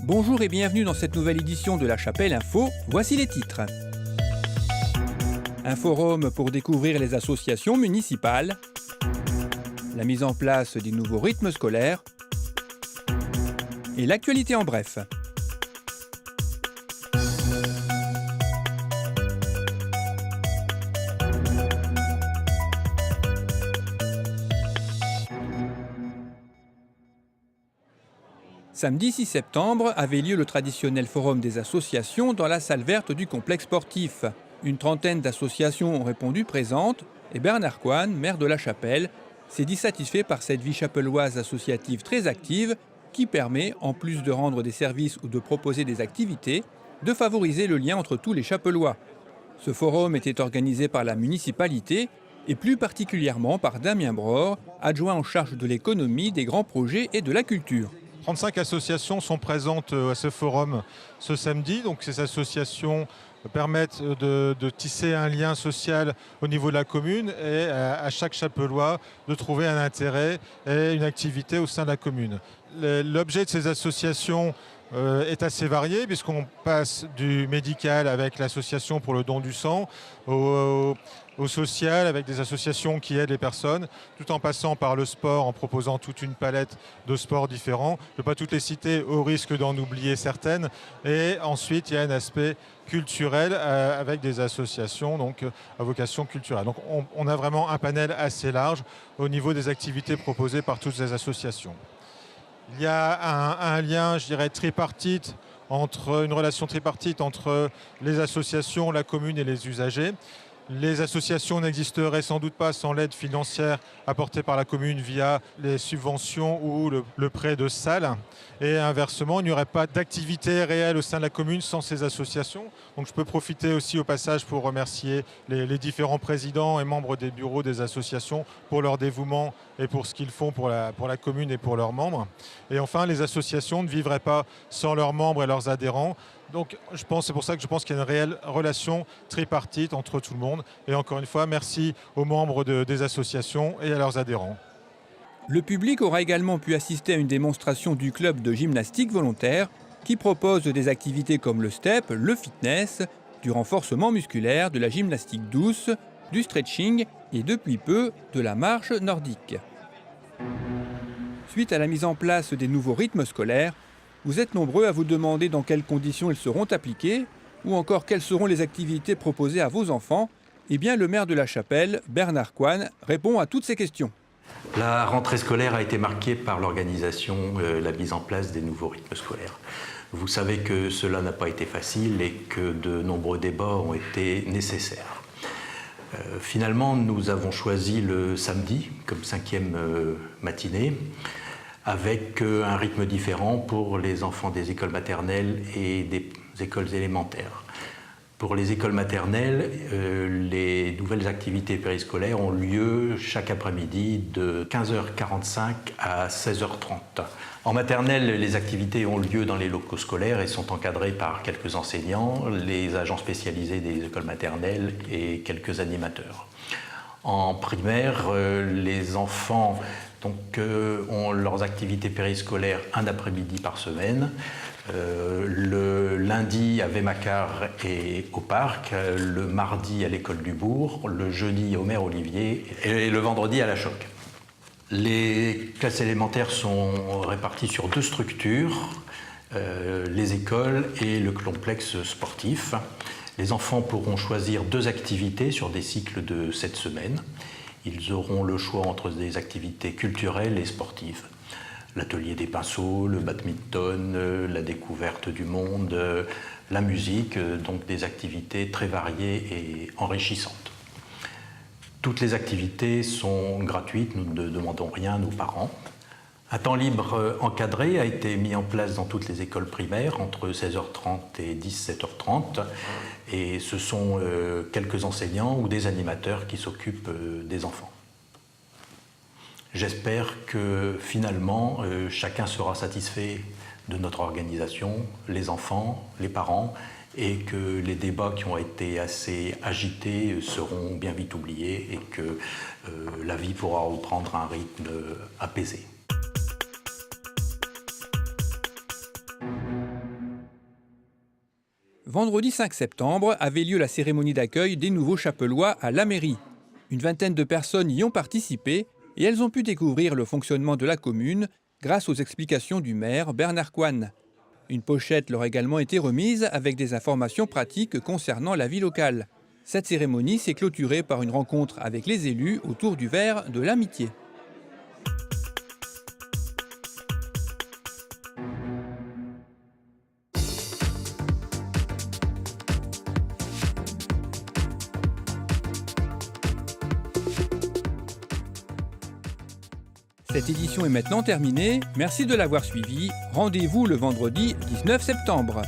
Bonjour et bienvenue dans cette nouvelle édition de La Chapelle Info. Voici les titres. Un forum pour découvrir les associations municipales. La mise en place des nouveaux rythmes scolaires. Et l'actualité en bref. Samedi 6 septembre avait lieu le traditionnel forum des associations dans la salle verte du complexe sportif. Une trentaine d'associations ont répondu présentes et Bernard Coine, maire de La Chapelle, s'est dit satisfait par cette vie chapelloise associative très active qui permet, en plus de rendre des services ou de proposer des activités, de favoriser le lien entre tous les chapellois. Ce forum était organisé par la municipalité et plus particulièrement par Damien Bror, adjoint en charge de l'économie, des grands projets et de la culture. 35 associations sont présentes à ce forum ce samedi. Donc ces associations permettent de tisser un lien social au niveau de la commune et à chaque chapellois de trouver un intérêt et une activité au sein de la commune. L'objet de ces associations est assez varié puisqu'on passe du médical avec l'association pour le don du sang au social avec des associations qui aident les personnes, tout en passant par le sport, en proposant toute une palette de sports différents. Je ne vais pas toutes les citer au risque d'en oublier certaines. Et ensuite, il y a un aspect culturel avec des associations donc, à vocation culturelle. Donc on a vraiment un panel assez large au niveau des activités proposées par toutes ces associations. Il y a un lien, je dirais, tripartite, une relation tripartite entre les associations, la commune et les usagers. Les associations n'existeraient sans doute pas sans l'aide financière apportée par la commune via les subventions ou le prêt de salles. Et inversement, il n'y aurait pas d'activité réelle au sein de la commune sans ces associations. Donc je peux profiter aussi au passage pour remercier les différents présidents et membres des bureaux des associations pour leur dévouement et pour ce qu'ils font pour la commune et pour leurs membres. Et enfin, les associations ne vivraient pas sans leurs membres et leurs adhérents. Donc c'est pour ça que je pense qu'il y a une réelle relation tripartite entre tout le monde. Et encore une fois, merci aux membres des associations et à leurs adhérents. Le public aura également pu assister à une démonstration du club de gymnastique volontaire qui propose des activités comme le step, le fitness, du renforcement musculaire, de la gymnastique douce, du stretching et depuis peu de la marche nordique. Suite à la mise en place des nouveaux rythmes scolaires, vous êtes nombreux à vous demander dans quelles conditions ils seront appliqués ou encore quelles seront les activités proposées à vos enfants. Eh bien, le maire de La Chapelle, Bernard Coine, répond à toutes ces questions. La rentrée scolaire a été marquée par l'organisation, la mise en place des nouveaux rythmes scolaires. Vous savez que cela n'a pas été facile et que de nombreux débats ont été nécessaires. Finalement, nous avons choisi le samedi comme 5e matinée, avec un rythme différent pour les enfants des écoles maternelles et des écoles élémentaires. Pour les écoles maternelles, les nouvelles activités périscolaires ont lieu chaque après-midi de 15h45 à 16h30. En maternelle, les activités ont lieu dans les locaux scolaires et sont encadrées par quelques enseignants, les agents spécialisés des écoles maternelles et quelques animateurs. En primaire, les enfants ont leurs activités périscolaires un après-midi par semaine. Le lundi à Vémacar et au parc, le mardi à l'école du Bourg, le jeudi au Mère Olivier et le vendredi à la Choc. Les classes élémentaires sont réparties sur 2 structures, les écoles et le complexe sportif. Les enfants pourront choisir 2 activités sur des cycles de 7 semaines. Ils auront le choix entre des activités culturelles et sportives. L'atelier des pinceaux, le badminton, la découverte du monde, la musique, donc des activités très variées et enrichissantes. Toutes les activités sont gratuites, nous ne demandons rien à nos parents. Un temps libre encadré a été mis en place dans toutes les écoles primaires entre 16h30 et 17h30 et ce sont quelques enseignants ou des animateurs qui s'occupent des enfants. J'espère que finalement chacun sera satisfait de notre organisation, les enfants, les parents, et que les débats qui ont été assez agités seront bien vite oubliés et que la vie pourra reprendre un rythme apaisé. Vendredi 5 septembre avait lieu la cérémonie d'accueil des nouveaux chapellois à la mairie. Une vingtaine de personnes y ont participé et elles ont pu découvrir le fonctionnement de la commune grâce aux explications du maire Bernard Coine. Une pochette leur a également été remise avec des informations pratiques concernant la vie locale. Cette cérémonie s'est clôturée par une rencontre avec les élus autour du verre de l'amitié. Cette édition est maintenant terminée. Merci de l'avoir suivie. Rendez-vous le vendredi 19 septembre.